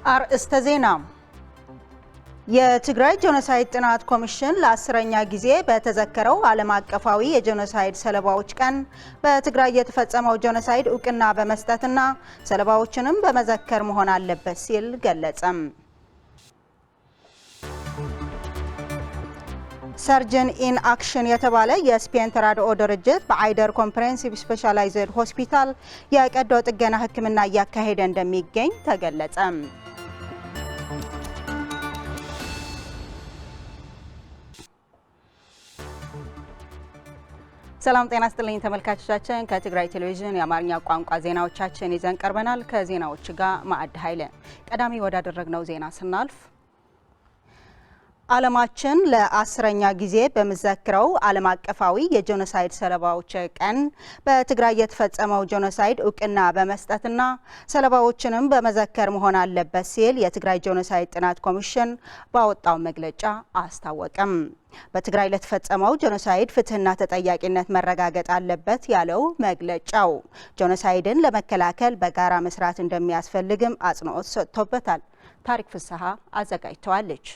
አርእስተ ዜና የትግራይ ጄኖሳይድ ጥናት ኮሚሽን ለ10ኛ ጊዜ በተዘከረው ዓለም አቀፋዊ የጄኖሳይድ ሰለባዎች ቀን በትግራይ የተፈጸመው ጄኖሳይድ እውቅና በመስጠትና ሰለባዎችንም በመዘከር መሆን አለበት ሲል ገለጸም። ሰርጀን ኢን አክሽን የተባለ የስፔን ተራድኦ ድርጅት በአይደር ኮምፕሬሄንሲቭ ስፔሻላይዝድ ሆስፒታል የቀዶ ጥገና ሕክምና እያካሄደ እንደሚገኝ ተገለጸ። ሰላም ጤና ይስጥልኝ ተመልካቾቻችን፣ ከትግራይ ቴሌቪዥን የአማርኛ ቋንቋ ዜናዎቻችን ይዘን ቀርበናል። ከዜናዎቹ ጋር ማዕድ ኃይለ። ቀዳሚ ወዳደረግነው ዜና ስናልፍ ዓለማችን ለ10ኛ ጊዜ በመዘክረው ዓለም አቀፋዊ የጄኖሳይድ ሰለባዎች ቀን በትግራይ የተፈጸመው ጄኖሳይድ እውቅና በመስጠትና ሰለባዎችንም በመዘከር መሆን አለበት ሲል የትግራይ ጄኖሳይድ ጥናት ኮሚሽን ባወጣው መግለጫ አስታወቀም። በትግራይ ለተፈጸመው ጄኖሳይድ ፍትህና ተጠያቂነት መረጋገጥ አለበት ያለው መግለጫው ጄኖሳይድን ለመከላከል በጋራ መስራት እንደሚያስፈልግም አጽንኦት ሰጥቶበታል። ታሪክ ፍስሐ አዘጋጅተዋለች።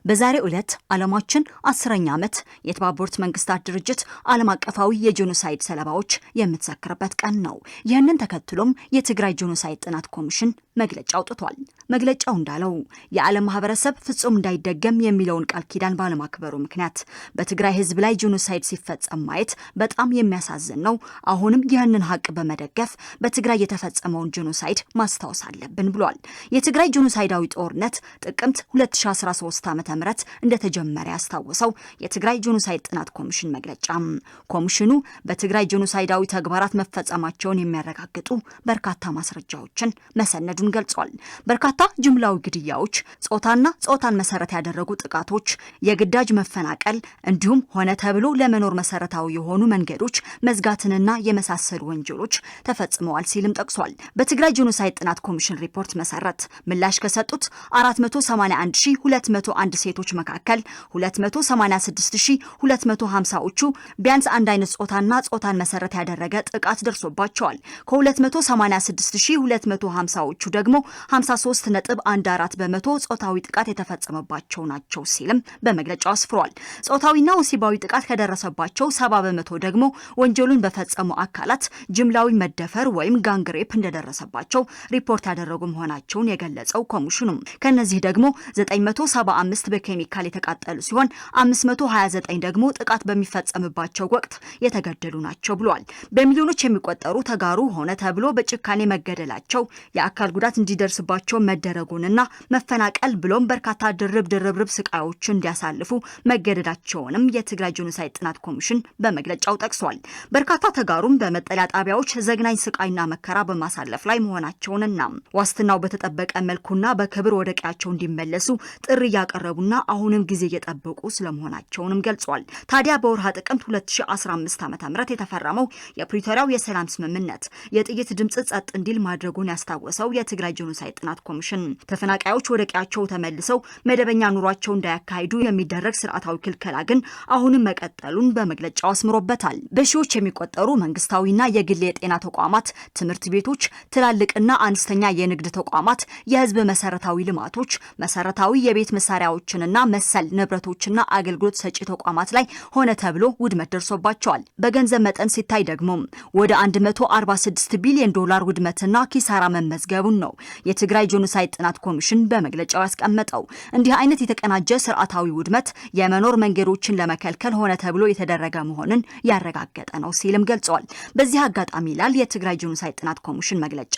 በዛሬው ዕለት ዓለማችን 10ኛ ዓመት የተባበሩት መንግስታት ድርጅት ዓለም አቀፋዊ የጄኖሳይድ ሰለባዎች የምትዘክርበት ቀን ነው። ይህንን ተከትሎም የትግራይ ጄኖሳይድ ጥናት ኮሚሽን መግለጫ አውጥቷል። መግለጫው እንዳለው የዓለም ማህበረሰብ ፍጹም እንዳይደገም የሚለውን ቃል ኪዳን ባለማክበሩ ምክንያት በትግራይ ህዝብ ላይ ጄኖሳይድ ሲፈጸም ማየት በጣም የሚያሳዝን ነው። አሁንም ይህንን ሀቅ በመደገፍ በትግራይ የተፈጸመውን ጄኖሳይድ ማስታወስ አለብን ብሏል። የትግራይ ጄኖሳይዳዊ ጦርነት ጥቅምት 2013 ዓ.ም እንደተጀመረ ያስታወሰው የትግራይ ጄኖሳይድ ጥናት ኮሚሽን መግለጫ ኮሚሽኑ በትግራይ ጄኖሳይዳዊ ተግባራት መፈጸማቸውን የሚያረጋግጡ በርካታ ማስረጃዎችን መሰነዱን ገልጿል። በርካታ ጅምላዊ ግድያዎች፣ ጾታን መሰረት ያደረጉ ጥቃቶች፣ የግዳጅ መፈናቀል እንዲሁም ሆነ ተብሎ ለመኖር መሰረታዊ የሆኑ መንገዶች መዝጋትንና የመሳሰሉ ወንጀሎች ተፈጽመዋል ሲልም ጠቅሷል። በትግራይ ጄኖሳይድ ጥናት ኮሚሽን ሪፖርት መሰረት ምላሽ ከሰጡት 481201 ሴቶች መካከል 286250ዎቹ ቢያንስ አንድ አይነት ጾታን መሰረት ያደረገ ጥቃት ደርሶባቸዋል። ከ286250ዎቹ ደግሞ 53.14 በመቶ ጾታዊ ጥቃት የተፈጸመባቸው ናቸው ሲልም በመግለጫው አስፍሯል። ጾታዊና ወሲባዊ ጥቃት ከደረሰባቸው 70 በመቶ ደግሞ ወንጀሉን በፈጸሙ አካላት ጅምላዊ መደፈር ወይም ጋንግሬፕ እንደደረሰባቸው ሪፖርት ያደረጉ መሆናቸውን የገለጸው ኮሚሽኑ ከነዚህ ደግሞ 975 በኬሚካል የተቃጠሉ ሲሆን 529 ደግሞ ጥቃት በሚፈጸምባቸው ወቅት የተገደሉ ናቸው ብሏል። በሚሊዮኖች የሚቆጠሩ ተጋሩ ሆነ ተብሎ በጭካኔ መገደላቸው የአካል ጉዳት እንዲደርስባቸው መደረጉንና መፈናቀል ብሎም በርካታ ድርብ ስቃዮች እንዲያሳልፉ መገደዳቸውንም የትግራይ ጄኖሳይድ ጥናት ኮሚሽን በመግለጫው ጠቅሷል። በርካታ ተጋሩም በመጠለያ ጣቢያዎች ዘግናኝ ስቃይና መከራ በማሳለፍ ላይ መሆናቸውንና ዋስትናው በተጠበቀ መልኩና በክብር ወደ ቀያቸው እንዲመለሱ ጥሪ ያቀረቡና አሁንም ጊዜ እየጠበቁ ስለመሆናቸውንም ገልጿል። ታዲያ በወርሃ ጥቅምት 2015 ዓ.ም የተፈረመው የፕሪቶሪያው የሰላም ስምምነት የጥይት ድምጽ ጸጥ እንዲል ማድረጉን ያስታወሰው የትግራይ ጄኖሳይድ ጥናት ኮሚሽን ተፈናቃዮች ወደ ቀያቸው ተመልሰው መደበኛ ኑሯቸው እንዳያካሂዱ የሚደረግ ስርዓታዊ ክልከላ ግን አሁንም መቀጠሉን በመግለጫው አስምሮበታል። በሺዎች የሚቆጠሩ መንግስታዊና የግል የጤና ተቋማት፣ ትምህርት ቤቶች፣ ትላልቅና አነስተኛ የንግድ ተቋማት፣ የህዝብ መሰረታዊ ልማቶች፣ መሰረታዊ የቤት መሳሪያዎችንና መሰል ንብረቶችና አገልግሎት ሰጪ ተቋማት ላይ ሆነ ተብሎ ውድመት ደርሶባቸዋል። በገንዘብ መጠን ሲታይ ደግሞ ወደ 146 ቢሊዮን ዶላር ውድመትና ኪሳራ መመዝገቡን ነው የትግራይ ጄኖሳይድ ጥናት ኮሚሽን በመግለጫው ያስቀመጠው። እንዲህ አይነት የተቀናጀ ስርዓታዊ ውድመት የመኖር መንገዶችን ለመከልከል ሆነ ተብሎ የተደረገ መሆኑን ያረጋገጠ ነው ሲልም ገልጿል። በዚህ አጋጣሚ ይላል የትግራይ ጄኖሳይድ ጥናት ኮሚሽን መግለጫ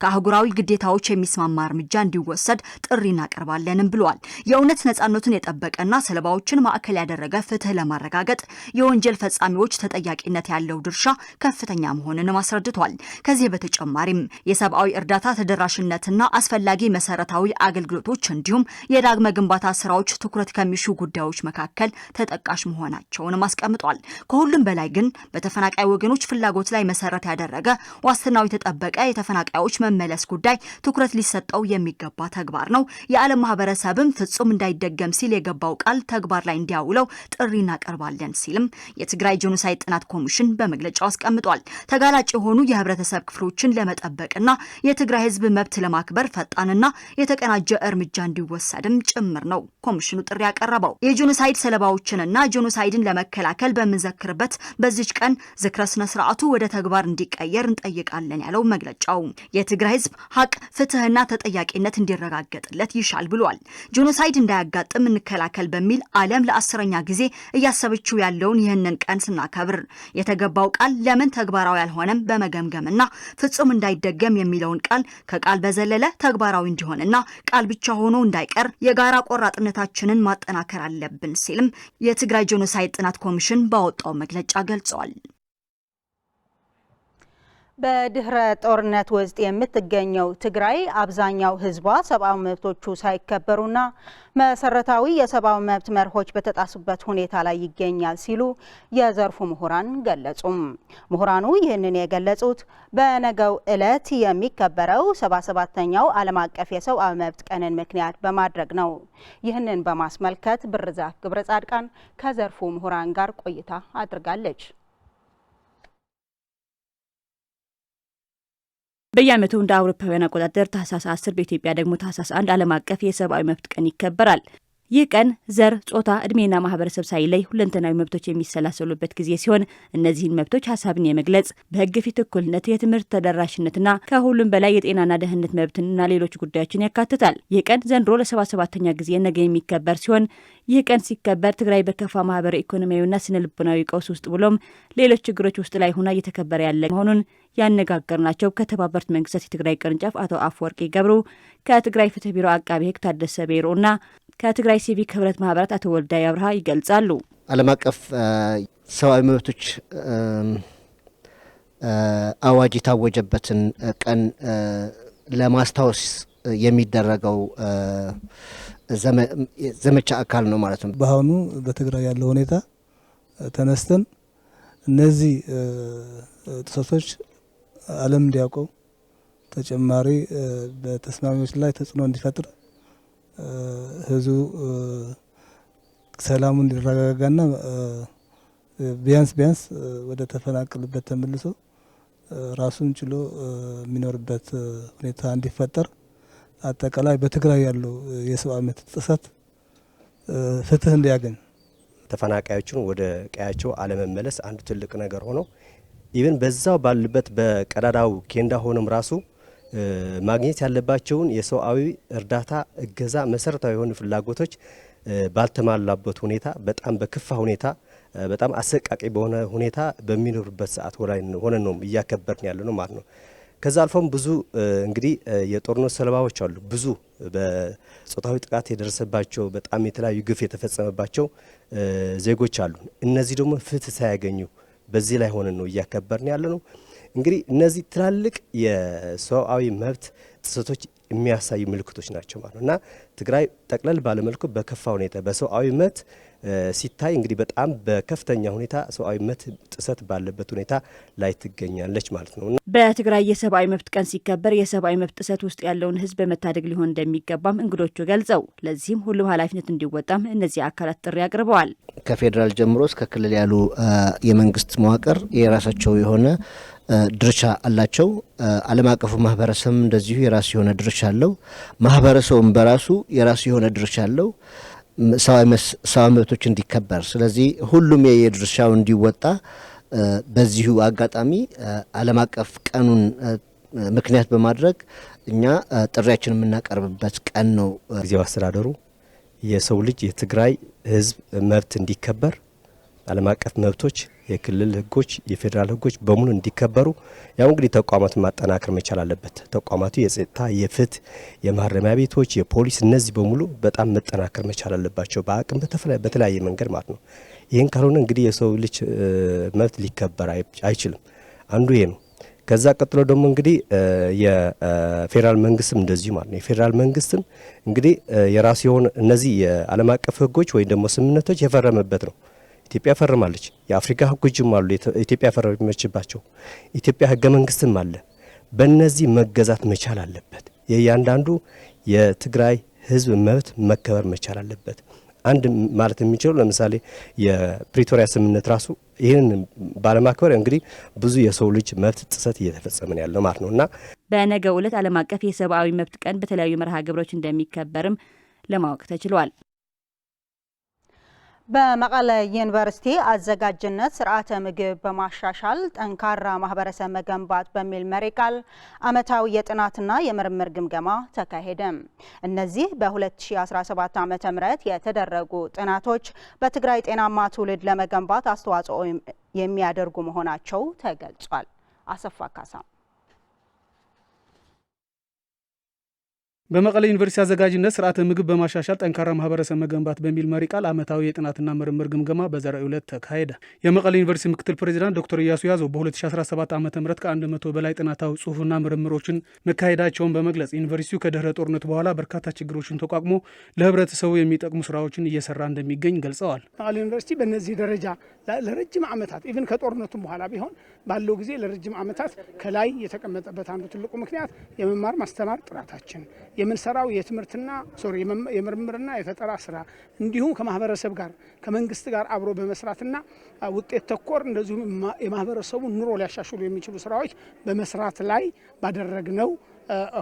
ከአህጉራዊ ግዴታዎች የሚስማማ እርምጃ እንዲወሰድ ጥሪ እናቀርባለንም ብሏል። የእውነት ነጻነቱን የጠበቀና ሰለባዎችን ማዕከል ያደረገ ፍትህ ለማረጋገጥ የወንጀል ፈጻሚዎች ተጠያቂነት ያለው ድርሻ ከፍተኛ መሆኑን አስረድቷል። ከዚህ በተጨማሪም የሰብአዊ እርዳታ ተደራሽነትና አስፈላጊ መሰረታዊ አገልግሎቶች እንዲሁም የዳግመ ግንባታ ስራዎች ትኩረት ከሚሹ ጉዳዮች መካከል ተጠቃሽ መሆናቸውንም አስቀምጧል። ከሁሉም በላይ ግን በተፈናቃይ ወገኖች ፍላጎት ላይ መሰረት ያደረገ ዋስትናው የተጠበቀ የተፈናቃዮች መመለስ ጉዳይ ትኩረት ሊሰጠው የሚገባ ተግባር ነው። የዓለም ማህበረሰብም ፍጹም እንዳይደገም ሲል የገባው ቃል ተግባር ላይ እንዲያውለው ጥሪ እናቀርባለን ሲልም የትግራይ ጄኖሳይድ ጥናት ኮሚሽን በመግለጫው አስቀምጧል። ተጋላጭ የሆኑ የህብረተሰብ ክፍሎችን ለመጠበቅና የትግራይ ህዝብ መብት ለማክበር ፈጣንና የተቀናጀ እርምጃ እንዲወሰድም ጭምር ነው ኮሚሽኑ ጥሪ ያቀረበው። የጄኖሳይድ ሰለባዎችንና ጄኖሳይድን ለመከላከል በምንዘክርበት በዚች ቀን ዝክረ ስነ ስርዓቱ ወደ ተግባር እንዲቀየር እንጠይቃለን ያለው መግለጫው የትግራይ ህዝብ ሀቅ፣ ፍትህና ተጠያቂነት እንዲረጋገጥለት ይሻል ብሏል። ጄኖሳይድ እንዳያጋጥም እንከላከል በሚል ዓለም ለ10ኛ ጊዜ እያሰበችው ያለውን ይህንን ቀን ስናከብር የተገባው ቃል ለምን ተግባራዊ ያልሆነም በመገምገምና ፍጹም እንዳይደገም የሚለውን ቃል ከቃል በዘለለ ተግባራዊ እንዲሆንና ቃል ብቻ ሆኖ እንዳይቀር የጋራ ቆራጥነታችንን ማጠናከር አለብን ሲልም የትግራይ ጄኖሳይድ ጥናት ኮሚሽን ባወጣው መግለጫ ገልጿል። በድህረ ጦርነት ውስጥ የምትገኘው ትግራይ አብዛኛው ህዝቧ ሰብአዊ መብቶቹ ሳይከበሩና መሰረታዊ የሰብአዊ መብት መርሆች በተጣሱበት ሁኔታ ላይ ይገኛል ሲሉ የዘርፉ ምሁራን ገለጹም። ምሁራኑ ይህንን የገለጹት በነገው ዕለት የሚከበረው 77ኛው ዓለም አቀፍ የሰብአዊ መብት ቀንን ምክንያት በማድረግ ነው። ይህንን በማስመልከት ብርዛፍ ግብረ ጻድቃን ከዘርፉ ምሁራን ጋር ቆይታ አድርጋለች። በየዓመቱ እንደ አውሮፓውያን አቆጣጠር ታህሳስ 10 በኢትዮጵያ ደግሞ ታህሳስ 1 ዓለም አቀፍ የሰብአዊ መብት ቀን ይከበራል። ይህ ቀን ዘር፣ ጾታ፣ እድሜና ማህበረሰብ ሳይለይ ሁለንተናዊ መብቶች የሚሰላሰሉበት ጊዜ ሲሆን እነዚህን መብቶች ሀሳብን የመግለጽ፣ በህግ ፊት እኩልነት፣ የትምህርት ተደራሽነትና ከሁሉም በላይ የጤናና ደህንነት መብትና ሌሎች ጉዳዮችን ያካትታል። ይህ ቀን ዘንድሮ ለ77ኛ ጊዜ ነገ የሚከበር ሲሆን ይህ ቀን ሲከበር ትግራይ በከፋ ማህበራዊ፣ ኢኮኖሚያዊና ስነ ልቦናዊ ቀውስ ውስጥ ብሎም ሌሎች ችግሮች ውስጥ ላይ ሆና እየተከበረ ያለ መሆኑን ያነጋገርናቸው ከተባበሩት መንግስታት የትግራይ ቅርንጫፍ አቶ አፈወርቂ ገብሩ፣ ከትግራይ ፍትህ ቢሮ አቃቤ ህግ ታደሰ ቤሮና ከትግራይ ሲቪክ ህብረት ማህበራት አቶ ወልዳይ አብርሃ ይገልጻሉ። ዓለም አቀፍ ሰብአዊ መብቶች አዋጅ የታወጀበትን ቀን ለማስታወስ የሚደረገው ዘመቻ አካል ነው ማለት ነው። በአሁኑ በትግራይ ያለው ሁኔታ ተነስተን እነዚህ ጥሰቶች ዓለም እንዲያውቀው ተጨማሪ በተስማሚዎች ላይ ተጽዕኖ እንዲፈጥር ህዝቡ ሰላሙ እንዲረጋጋና ቢያንስ ወደ ተፈናቀለበት ተመልሶ ራሱን ችሎ የሚኖርበት ሁኔታ እንዲፈጠር አጠቃላይ በትግራይ ያለው የሰብአዊ መብት ጥሰት ፍትህ እንዲያገኝ ተፈናቃዮችን ወደ ቀያቸው አለመመለስ አንዱ ትልቅ ነገር ሆኖ ኢቭን በዛው ባሉበት በቀዳዳው ኬንዳ ሆነም ራሱ ማግኘት ያለባቸውን የሰብአዊ እርዳታ እገዛ መሰረታዊ የሆኑ ፍላጎቶች ባልተሟላበት ሁኔታ በጣም በከፋ ሁኔታ በጣም አሰቃቂ በሆነ ሁኔታ በሚኖርበት ሰዓት ሆነን ነው እያከበርን ያለ ነው ማለት ነው። ከዛ አልፎም ብዙ እንግዲህ የጦርነት ሰለባዎች አሉ። ብዙ በጾታዊ ጥቃት የደረሰባቸው በጣም የተለያዩ ግፍ የተፈጸመባቸው ዜጎች አሉ። እነዚህ ደግሞ ፍትህ ሳያገኙ በዚህ ላይ ሆነን ነው እያከበርን ያለ ነው። እንግዲህ እነዚህ ትላልቅ የሰብአዊ መብት ጥሰቶች የሚያሳዩ ምልክቶች ናቸው ማለት ነው እና ትግራይ ጠቅለል ባለመልኩ በከፋ ሁኔታ በሰብአዊ መብት ሲታይ እንግዲህ በጣም በከፍተኛ ሁኔታ ሰብአዊ መብት ጥሰት ባለበት ሁኔታ ላይ ትገኛለች ማለት ነው። በትግራይ የሰብአዊ መብት ቀን ሲከበር የሰብአዊ መብት ጥሰት ውስጥ ያለውን ህዝብ በመታደግ ሊሆን እንደሚገባም እንግዶቹ ገልጸው ለዚህም ሁሉም ኃላፊነት እንዲወጣም እነዚህ አካላት ጥሪ አቅርበዋል። ከፌዴራል ጀምሮ እስከ ክልል ያሉ የመንግስት መዋቅር የራሳቸው የሆነ ድርሻ አላቸው። ዓለም አቀፉ ማህበረሰብም እንደዚሁ የራሱ የሆነ ድርሻ አለው። ማህበረሰቡም በራሱ የራሱ የሆነ ድርሻ አለው ሰብአዊ መብቶች እንዲከበር። ስለዚህ ሁሉም የድርሻው እንዲወጣ በዚሁ አጋጣሚ ዓለም አቀፍ ቀኑን ምክንያት በማድረግ እኛ ጥሪያችን የምናቀርብበት ቀን ነው። ጊዜያዊ አስተዳደሩ የሰው ልጅ የትግራይ ህዝብ መብት እንዲከበር ዓለም አቀፍ መብቶች፣ የክልል ህጎች፣ የፌዴራል ህጎች በሙሉ እንዲከበሩ ያው እንግዲህ ተቋማቱን ማጠናከር መቻል አለበት። ተቋማቱ የጸጥታ፣ የፍትህ፣ የማረሚያ ቤቶች፣ የፖሊስ እነዚህ በሙሉ በጣም መጠናከር መቻል አለባቸው በአቅም በተለያየ መንገድ ማለት ነው። ይህን ካልሆነ እንግዲህ የሰው ልጅ መብት ሊከበር አይችልም። አንዱ ይሄ ነው። ከዛ ቀጥሎ ደግሞ እንግዲህ የፌዴራል መንግስትም እንደዚሁ ማለት ነው። የፌዴራል መንግስትም እንግዲህ የራሱ የሆነ እነዚህ የዓለም አቀፍ ህጎች ወይም ደግሞ ስምምነቶች የፈረመበት ነው። ኢትዮጵያ ፈርማለች። የአፍሪካ ህጎችም አሉ ኢትዮጵያ ፈረመችባቸው። ኢትዮጵያ ህገ መንግስትም አለ። በእነዚህ መገዛት መቻል አለበት። የእያንዳንዱ የትግራይ ህዝብ መብት መከበር መቻል አለበት። አንድ ማለት የሚችለው ለምሳሌ የፕሪቶሪያ ስምምነት ራሱ ይህን ባለማክበር እንግዲህ ብዙ የሰው ልጅ መብት ጥሰት እየተፈጸመ ያለው ማለት ነውና በነገው ዕለት ዓለም አቀፍ የሰብአዊ መብት ቀን በተለያዩ መርሃ ግብሮች እንደሚከበርም ለማወቅ ተችሏል። በመቀለ ዩኒቨርሲቲ አዘጋጅነት ስርዓተ ምግብ በማሻሻል ጠንካራ ማህበረሰብ መገንባት በሚል መሪ ቃል ዓመታዊ የጥናትና የምርምር ግምገማ ተካሄደ። እነዚህ በ2017 ዓ.ም የተደረጉ ጥናቶች በትግራይ ጤናማ ትውልድ ለመገንባት አስተዋጽኦ የሚያደርጉ መሆናቸው ተገልጿል። አሰፋ ካሳ በመቀለ ዩኒቨርሲቲ አዘጋጅነት ስርዓተ ምግብ በማሻሻል ጠንካራ ማህበረሰብ መገንባት በሚል መሪ ቃል ዓመታዊ የጥናትና ምርምር ግምገማ በዛሬው ዕለት ተካሄደ። የመቀለ ዩኒቨርሲቲ ምክትል ፕሬዚዳንት ዶክተር ኢያሱ ያዘው በ2017 ዓ.ም ከ100 በላይ ጥናታዊ ጽሑፍና ምርምሮችን መካሄዳቸውን በመግለጽ ዩኒቨርሲቲው ከድህረ ጦርነት በኋላ በርካታ ችግሮችን ተቋቁሞ ለህብረተሰቡ የሚጠቅሙ ስራዎችን እየሰራ እንደሚገኝ ገልጸዋል። መቀለ ዩኒቨርሲቲ በእነዚህ ደረጃ ለረጅም ዓመታት ኢቭን ከጦርነቱም በኋላ ቢሆን ባለው ጊዜ ለረጅም ዓመታት ከላይ የተቀመጠበት አንዱ ትልቁ ምክንያት የመማር ማስተማር ጥራታችን የምንሰራው የትምህርትና የምርምርና የፈጠራ ስራ እንዲሁም ከማህበረሰብ ጋር ከመንግስት ጋር አብሮ በመስራትና ውጤት ተኮር እንደዚሁም የማህበረሰቡን ኑሮ ሊያሻሽሉ የሚችሉ ስራዎች በመስራት ላይ ባደረግነው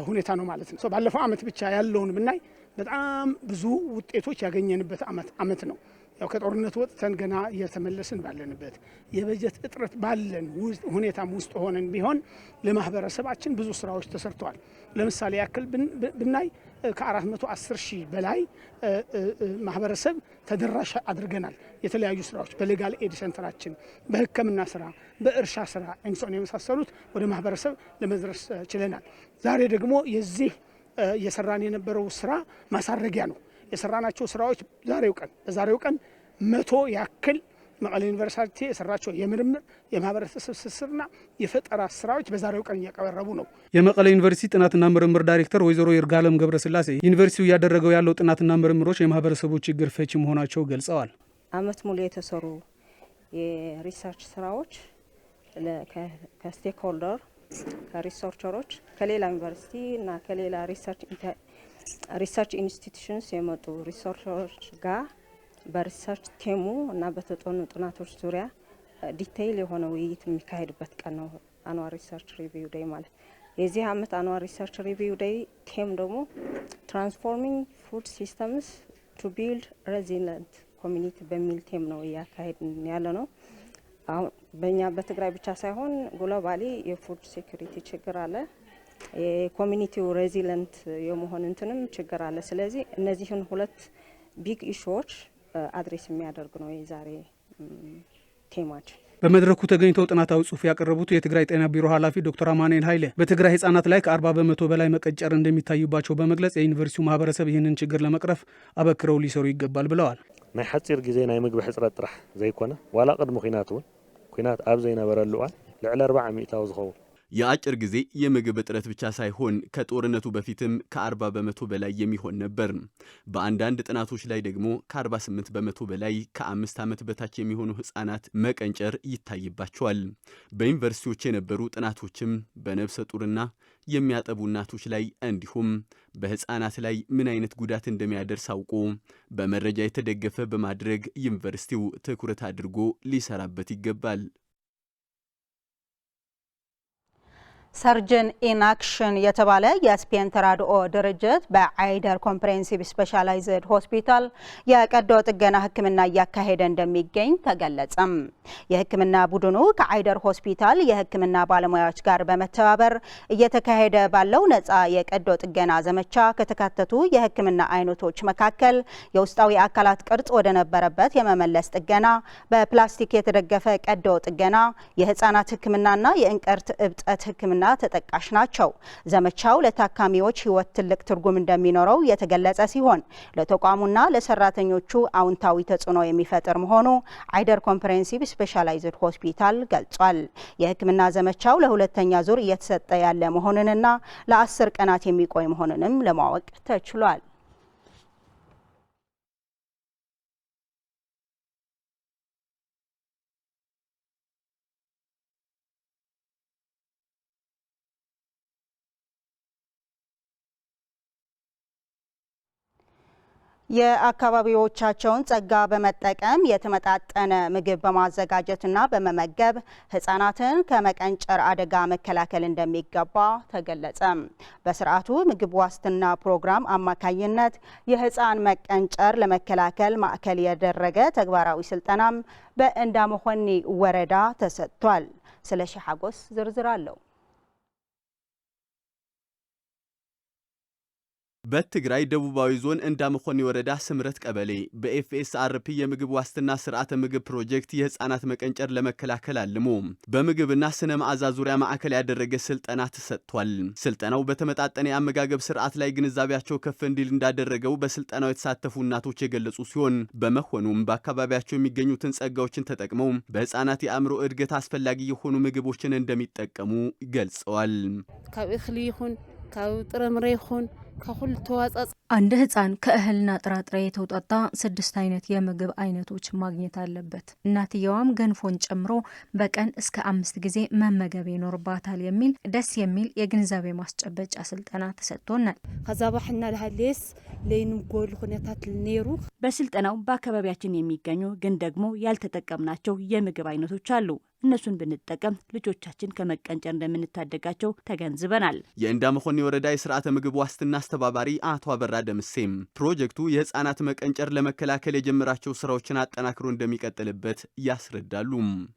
ሁኔታ ነው ማለት ነው። ባለፈው ዓመት ብቻ ያለውን ብናይ በጣም ብዙ ውጤቶች ያገኘንበት ዓመት ነው። ያው ከጦርነት ወጥተን ገና እየተመለስን ባለንበት የበጀት እጥረት ባለን ሁኔታም ውስጥ ሆነን ቢሆን ለማህበረሰባችን ብዙ ስራዎች ተሰርተዋል። ለምሳሌ ያክል ብናይ ከ410 ሺህ በላይ ማህበረሰብ ተደራሽ አድርገናል። የተለያዩ ስራዎች በሌጋል ኤድ ሴንተራችን፣ በሕክምና ስራ፣ በእርሻ ስራ እንሶን የመሳሰሉት ወደ ማህበረሰብ ለመድረስ ችለናል። ዛሬ ደግሞ የዚህ እየሰራን የነበረው ስራ ማሳረጊያ ነው። የሰራናቸው ስራዎች በዛሬው ቀን 100 ያክል መቀለ ዩኒቨርሲቲ የሰራቸው የምርምር የማህበረሰብ ትስስርና የፈጠራ ስራዎች በዛሬው ቀን እያቀረቡ ነው። የመቀለ ዩኒቨርሲቲ ጥናትና ምርምር ዳይሬክተር ወይዘሮ ይርጋለም ገብረስላሴ ዩኒቨርሲቲው እያደረገው ያለው ጥናትና ምርምሮች የማህበረሰቡ ችግር ፈቺ መሆናቸው ገልጸዋል። ዓመት ሙሉ የተሰሩ የሪሰርች ስራዎች ከስቴክሆልደር ከሪሰርቸሮች ከሌላ ዩኒቨርሲቲ እና ከሌላ ሪሰርች ኢንስቲትዩሽንስ የመጡ ሪሰርቸሮች ጋር በሪሰርች ቴሙ እና በተጠኑ ጥናቶች ዙሪያ ዲቴይል የሆነ ውይይት የሚካሄድበት ቀን ነው አኑዋል ሪሰርች ሪቪው ዴይ ማለት። የዚህ ዓመት አኑዋል ሪሰርች ሪቪው ዴይ ቴም ደግሞ ትራንስፎርሚንግ ፉድ ሲስተምስ ቱ ቢልድ ሬዚሊየንት ኮሚኒቲ በሚል ቴም ነው እያካሄድን ያለ ነው። አሁን በእኛ በትግራይ ብቻ ሳይሆን ግሎባሊ የፉድ ሴኩሪቲ ችግር አለ። የኮሚኒቲው ሬዚሊየንት የመሆን እንትንም ችግር አለ። ስለዚህ እነዚህን ሁለት ቢግ ኢሹዎች አድሬስ የሚያደርግ ነው የዛሬ ቴማችን። በመድረኩ ተገኝተው ጥናታዊ ጽሑፍ ያቀረቡት የትግራይ ጤና ቢሮ ኃላፊ ዶክተር አማኑኤል ኃይሌ በትግራይ ህጻናት ላይ ከ40 በመቶ በላይ መቀጨር እንደሚታይባቸው በመግለጽ የዩኒቨርሲቲው ማህበረሰብ ይህንን ችግር ለመቅረፍ አበክረው ሊሰሩ ይገባል ብለዋል። ናይ ሓፂር ግዜ ናይ ምግቢ ሕፅረት ጥራሕ ዘይኮነ ዋላ ቅድሚ ኩናት እውን ኩናት ኣብ ዘይነበረሉ እዋን ልዕሊ 40 ሚእታዊ ዝኸውን የአጭር ጊዜ የምግብ እጥረት ብቻ ሳይሆን ከጦርነቱ በፊትም ከ40 በመቶ በላይ የሚሆን ነበር። በአንዳንድ ጥናቶች ላይ ደግሞ ከ48 በመቶ በላይ ከ5 ዓመት በታች የሚሆኑ ህጻናት መቀንጨር ይታይባቸዋል። በዩኒቨርሲቲዎች የነበሩ ጥናቶችም በነፍሰ ጡርና የሚያጠቡ እናቶች ላይ እንዲሁም በህፃናት ላይ ምን አይነት ጉዳት እንደሚያደርስ አውቆ በመረጃ የተደገፈ በማድረግ ዩኒቨርሲቲው ትኩረት አድርጎ ሊሰራበት ይገባል። ሰርጅን ኢን አክሽን የተባለ የስፔን ተራድኦ ድርጅት በአይደር ኮምፕሬሄንሲቭ ስፔሻላይዝድ ሆስፒታል የቀዶ ጥገና ሕክምና እያካሄደ እንደሚገኝ ተገለጸም። የሕክምና ቡድኑ ከአይደር ሆስፒታል የሕክምና ባለሙያዎች ጋር በመተባበር እየተካሄደ ባለው ነፃ የቀዶ ጥገና ዘመቻ ከተካተቱ የሕክምና አይነቶች መካከል የውስጣዊ አካላት ቅርጽ ወደ ነበረበት የመመለስ ጥገና፣ በፕላስቲክ የተደገፈ ቀዶ ጥገና፣ የህፃናት ሕክምናና የእንቅርት እብጠት ሕክምና ተጠቃሽ ናቸው። ዘመቻው ለታካሚዎች ህይወት ትልቅ ትርጉም እንደሚኖረው የተገለጸ ሲሆን ለተቋሙና ለሰራተኞቹ አውንታዊ ተጽዕኖ የሚፈጥር መሆኑ አይደር ኮምፕሬሄንሲቭ ስፔሻላይዝድ ሆስፒታል ገልጿል። የህክምና ዘመቻው ለሁለተኛ ዙር እየተሰጠ ያለ መሆኑንና ለ10 ቀናት የሚቆይ መሆኑንም ለማወቅ ተችሏል። የአካባቢዎቻቸውን ጸጋ በመጠቀም የተመጣጠነ ምግብ በማዘጋጀትና በመመገብ ህጻናትን ከመቀንጨር አደጋ መከላከል እንደሚገባ ተገለጸ። በስርዓቱ ምግብ ዋስትና ፕሮግራም አማካኝነት የህፃን መቀንጨር ለመከላከል ማዕከል ያደረገ ተግባራዊ ስልጠናም በእንዳመሆኒ ወረዳ ተሰጥቷል። ስለሺ ሐጎስ ዝርዝር አለው። በትግራይ ደቡባዊ ዞን እንዳመሆኒ ወረዳ ስምረት ቀበሌ በኤፍኤስአርፒ የምግብ ዋስትና ስርዓተ ምግብ ፕሮጀክት የህፃናት መቀንጨር ለመከላከል አልሞ በምግብና ስነ መዓዛ ዙሪያ ማዕከል ያደረገ ስልጠና ተሰጥቷል። ስልጠናው በተመጣጠነ የአመጋገብ ስርዓት ላይ ግንዛቤያቸው ከፍ እንዲል እንዳደረገው በስልጠናው የተሳተፉ እናቶች የገለጹ ሲሆን በመሆኑም በአካባቢያቸው የሚገኙትን ጸጋዎችን ተጠቅመው በህፃናት የአእምሮ እድገት አስፈላጊ የሆኑ ምግቦችን እንደሚጠቀሙ ገልጸዋል። ካብ እኽሊ ይኹን ካብ ጥረምረ ይኹን ከሁሉ ተዋጻጽ አንድ ህፃን ከእህልና ጥራጥሬ የተውጣጣ 6 አይነት የምግብ አይነቶች ማግኘት አለበት። እናትየዋም ገንፎን ጨምሮ በቀን እስከ 5 ጊዜ መመገብ ይኖርባታል የሚል ደስ የሚል የግንዛቤ ማስጨበጫ ስልጠና ተሰጥቶናል። ከዛ ባሕና ለሃሌስ ለይንም ጎል ሁኔታት ለኔሩ በስልጠናው በአካባቢያችን የሚገኙ ግን ደግሞ ያልተጠቀምናቸው የምግብ አይነቶች አሉ። እነሱን ብንጠቀም ልጆቻችን ከመቀንጨር እንደምንታደጋቸው ተገንዝበናል። የእንዳመሆኒ ወረዳ የስርዓተ ምግብ ዋስትና አስተባባሪ አቶ አበራ ደምሴም ፕሮጀክቱ የህፃናት መቀንጨር ለመከላከል የጀመራቸው ስራዎችን አጠናክሮ እንደሚቀጥልበት ያስረዳሉ።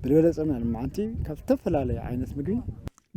በለጸና ማንቲ ከተፈላለየ አይነት ምግብ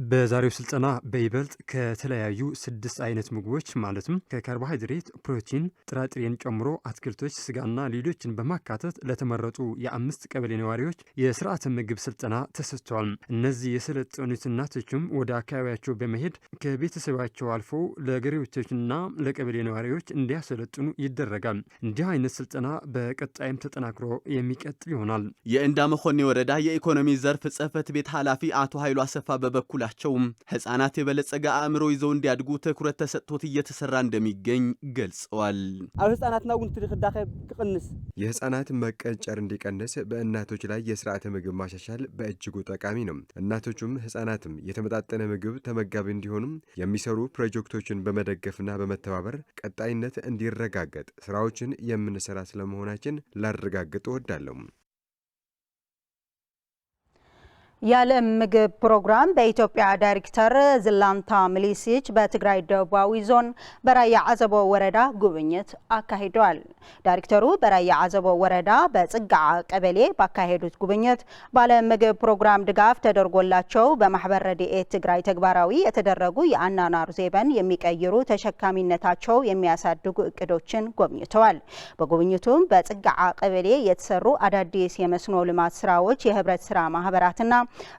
በዛሬው ስልጠና በይበልጥ ከተለያዩ 6 አይነት ምግቦች ማለትም ከካርቦሃይድሬት፣ ፕሮቲን፣ ጥራጥሬን ጨምሮ አትክልቶች፣ ስጋና ሌሎችን በማካተት ለተመረጡ የ5 ቀበሌ ነዋሪዎች የስርዓተ ምግብ ስልጠና ተሰጥቷል። እነዚህ የሰለጠኑት እናቶችም ወደ አካባቢያቸው በመሄድ ከቤተሰባቸው አልፎ ለገሪዎችና ለቀበሌ ነዋሪዎች እንዲያሰለጥኑ ይደረጋል። እንዲህ አይነት ስልጠና በቀጣይም ተጠናክሮ የሚቀጥል ይሆናል። የእንዳመሆኒ ወረዳ የኢኮኖሚ ዘርፍ ጽሕፈት ቤት ኃላፊ አቶ ኃይሉ አሰፋ በበኩል ህፃናት የበለጸገ አእምሮ ይዘው እንዲያድጉ ትኩረት ተሰጥቶት እየተሰራ እንደሚገኝ ገልጸዋል። አብ ህፃናትና ጉንት ሊخዳኸ ቅንስ የህፃናት መቀንጨር እንዲቀንስ በእናቶች ላይ የስርዓተ ምግብ ማሻሻል በእጅጉ ጠቃሚ ነው። እናቶቹም ህፃናትም የተመጣጠነ ምግብ ተመጋቢ እንዲሆኑም የሚሰሩ ፕሮጀክቶችን በመደገፍና በመተባበር ቀጣይነት እንዲረጋገጥ ስራዎችን የምንሰራ ስለመሆናችን ላረጋግጥ እወዳለሁ። የዓለም ምግብ ፕሮግራም በኢትዮጵያ ዳይሬክተር ዝላንታ ሚሊሲች በትግራይ ደቡባዊ ዞን በራያ አዘቦ ወረዳ ጉብኝት አካሂደዋል። ዳይሬክተሩ በራያ አዘቦ ወረዳ በጽጋዓ ቀበሌ ባካሄዱት ጉብኝት በዓለም ምግብ ፕሮግራም ድጋፍ ተደርጎላቸው በማህበር ረድኤት ትግራይ ተግባራዊ የተደረጉ የአናናር ዘይቤን የሚቀይሩ ተሸካሚነታቸው የሚያሳድጉ እቅዶችን ጎብኝተዋል። በጉብኝቱም በጽጋዓ ቀበሌ የተሰሩ አዳዲስ የመስኖ ልማት ስራዎች፣ የህብረት ስራ ማህበራትና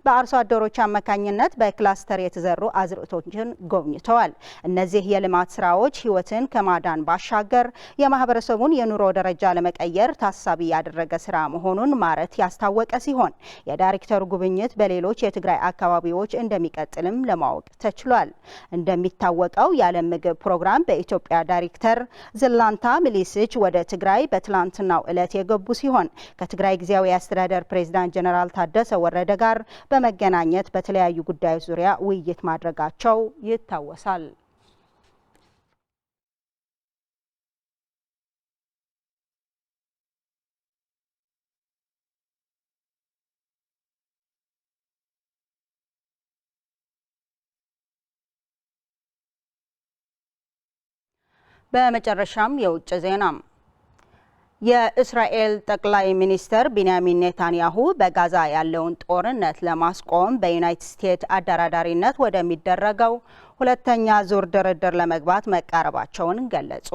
በአርሶ አደሮች አማካኝነት በክላስተር የተዘሩ አዝርዕቶችን ጎብኝተዋል። እነዚህ የልማት ስራዎች ህይወትን ከማዳን ባሻገር የማህበረሰቡን የኑሮ ደረጃ ለመቀየር ታሳቢ ያደረገ ስራ መሆኑን ማረት ያስታወቀ ሲሆን የዳይሬክተሩ ጉብኝት በሌሎች የትግራይ አካባቢዎች እንደሚቀጥልም ለማወቅ ተችሏል። እንደሚታወቀው የዓለም ምግብ ፕሮግራም በኢትዮጵያ ዳይሬክተር ዝላንታ ሚሊሲች ወደ ትግራይ በትላንትናው ዕለት የገቡ ሲሆን ከትግራይ ጊዜያዊ አስተዳደር ፕሬዝዳንት ጀነራል ታደሰ ወረደ ጋር በመገናኘት በተለያዩ ጉዳዮች ዙሪያ ውይይት ማድረጋቸው ይታወሳል። በመጨረሻም የውጭ ዜና የእስራኤል ጠቅላይ ሚኒስትር ቤንያሚን ኔታንያሁ በጋዛ ያለውን ጦርነት ለማስቆም በዩናይትድ ስቴትስ አደራዳሪነት ወደሚደረገው ሁለተኛ ዙር ድርድር ለመግባት መቃረባቸውን ገለጹ።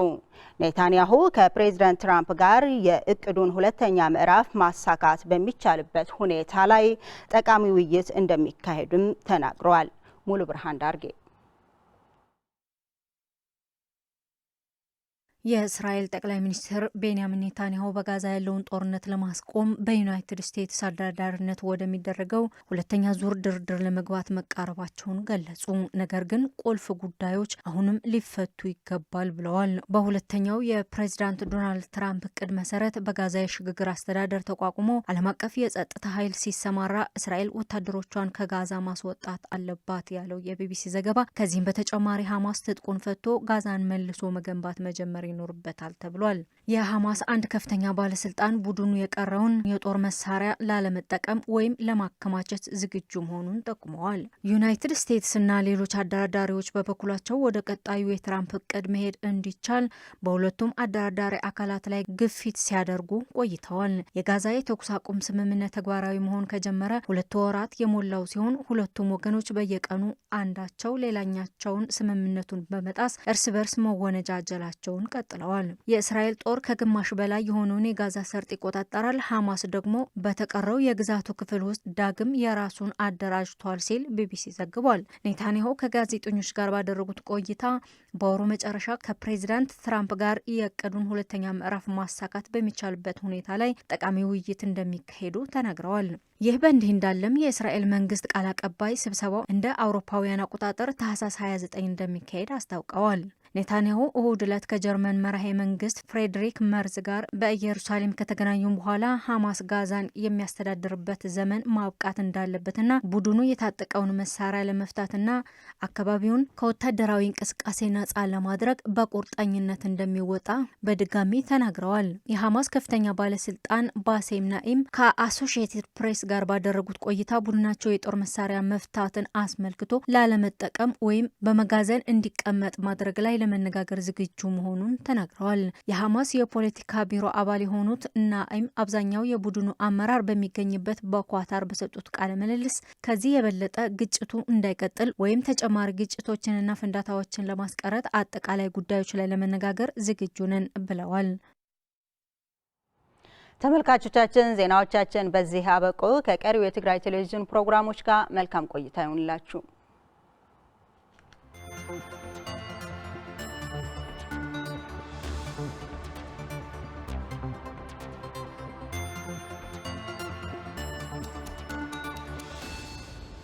ኔታንያሁ ከፕሬዝዳንት ትራምፕ ጋር የእቅዱን ሁለተኛ ምዕራፍ ማሳካት በሚቻልበት ሁኔታ ላይ ጠቃሚ ውይይት እንደሚካሄድም ተናግረዋል። ሙሉ ብርሃን ዳርጌ የእስራኤል ጠቅላይ ሚኒስትር ቤንያሚን ኔታንያሁ በጋዛ ያለውን ጦርነት ለማስቆም በዩናይትድ ስቴትስ አደራዳሪነት ወደሚደረገው ሁለተኛ ዙር ድርድር ለመግባት መቃረባቸውን ገለጹ። ነገር ግን ቁልፍ ጉዳዮች አሁንም ሊፈቱ ይገባል ብለዋል። በሁለተኛው የፕሬዝዳንት ዶናልድ ትራምፕ እቅድ መሰረት በጋዛ የሽግግር አስተዳደር ተቋቁሞ ዓለም አቀፍ የጸጥታ ኃይል ሲሰማራ እስራኤል ወታደሮቿን ከጋዛ ማስወጣት አለባት ያለው የቢቢሲ ዘገባ ከዚህም በተጨማሪ ሐማስ ትጥቁን ፈቶ ጋዛን መልሶ መገንባት መጀመር ይኖርበታል ተብሏል። የሐማስ አንድ ከፍተኛ ባለስልጣን ቡድኑ የቀረውን የጦር መሳሪያ ላለመጠቀም ወይም ለማከማቸት ዝግጁ መሆኑን ጠቁመዋል። ዩናይትድ ስቴትስና ሌሎች አደራዳሪዎች በበኩላቸው ወደ ቀጣዩ የትራምፕ እቅድ መሄድ እንዲቻል በሁለቱም አደራዳሪ አካላት ላይ ግፊት ሲያደርጉ ቆይተዋል። የጋዛ የተኩስ አቁም ስምምነት ተግባራዊ መሆን ከጀመረ 2 ወራት የሞላው ሲሆን ሁለቱም ወገኖች በየቀኑ አንዳቸው ሌላኛቸውን ስምምነቱን በመጣስ እርስ በርስ መወነጃጀላቸውን ቀጥለዋል። የእስራኤል ጦር ከግማሽ በላይ የሆነውን የጋዛ ሰርጥ ይቆጣጠራል። ሐማስ ደግሞ በተቀረው የግዛቱ ክፍል ውስጥ ዳግም የራሱን አደራጅቷል ሲል ቢቢሲ ዘግቧል። ኔታንያሁ ከጋዜጠኞች ጋር ባደረጉት ቆይታ በወሩ መጨረሻ ከፕሬዚዳንት ትራምፕ ጋር የእቅዱን ሁለተኛ ምዕራፍ ማሳካት በሚቻልበት ሁኔታ ላይ ጠቃሚ ውይይት እንደሚካሄዱ ተናግረዋል። ይህ በእንዲህ እንዳለም የእስራኤል መንግስት ቃል አቀባይ ስብሰባው እንደ አውሮፓውያን አቆጣጠር ታህሳስ 29 እንደሚካሄድ አስታውቀዋል። ኔታንያሁ እሁድ ዕለት ከጀርመን መራሄ መንግስት ፍሬድሪክ መርዝ ጋር በኢየሩሳሌም ከተገናኙ በኋላ ሐማስ ጋዛን የሚያስተዳድርበት ዘመን ማብቃት እንዳለበትና ቡድኑ የታጠቀውን መሳሪያ ለመፍታትና አካባቢውን ከወታደራዊ እንቅስቃሴ ነጻ ለማድረግ በቁርጠኝነት እንደሚወጣ በድጋሚ ተናግረዋል። የሐማስ ከፍተኛ ባለስልጣን ባሴም ናኢም ከአሶሺየትድ ፕሬስ ጋር ባደረጉት ቆይታ ቡድናቸው የጦር መሳሪያ መፍታትን አስመልክቶ ላለመጠቀም ወይም በመጋዘን እንዲቀመጥ ማድረግ ላይ ለመነጋገር ዝግጁ መሆኑን ተናግረዋል። የሐማስ የፖለቲካ ቢሮ አባል የሆኑት ናኢም አብዛኛው የቡድኑ አመራር በሚገኝበት በኳታር በሰጡት ቃለ ምልልስ ከዚህ የበለጠ ግጭቱ እንዳይቀጥል ወይም ተጨማሪ ግጭቶችንና ፍንዳታዎችን ለማስቀረት አጠቃላይ ጉዳዮች ላይ ለመነጋገር ዝግጁ ነን ብለዋል። ተመልካቾቻችን ዜናዎቻችን በዚህ አበቁ። ከቀሪው የትግራይ ቴሌቪዥን ፕሮግራሞች ጋር መልካም ቆይታ ይሁንላችሁ።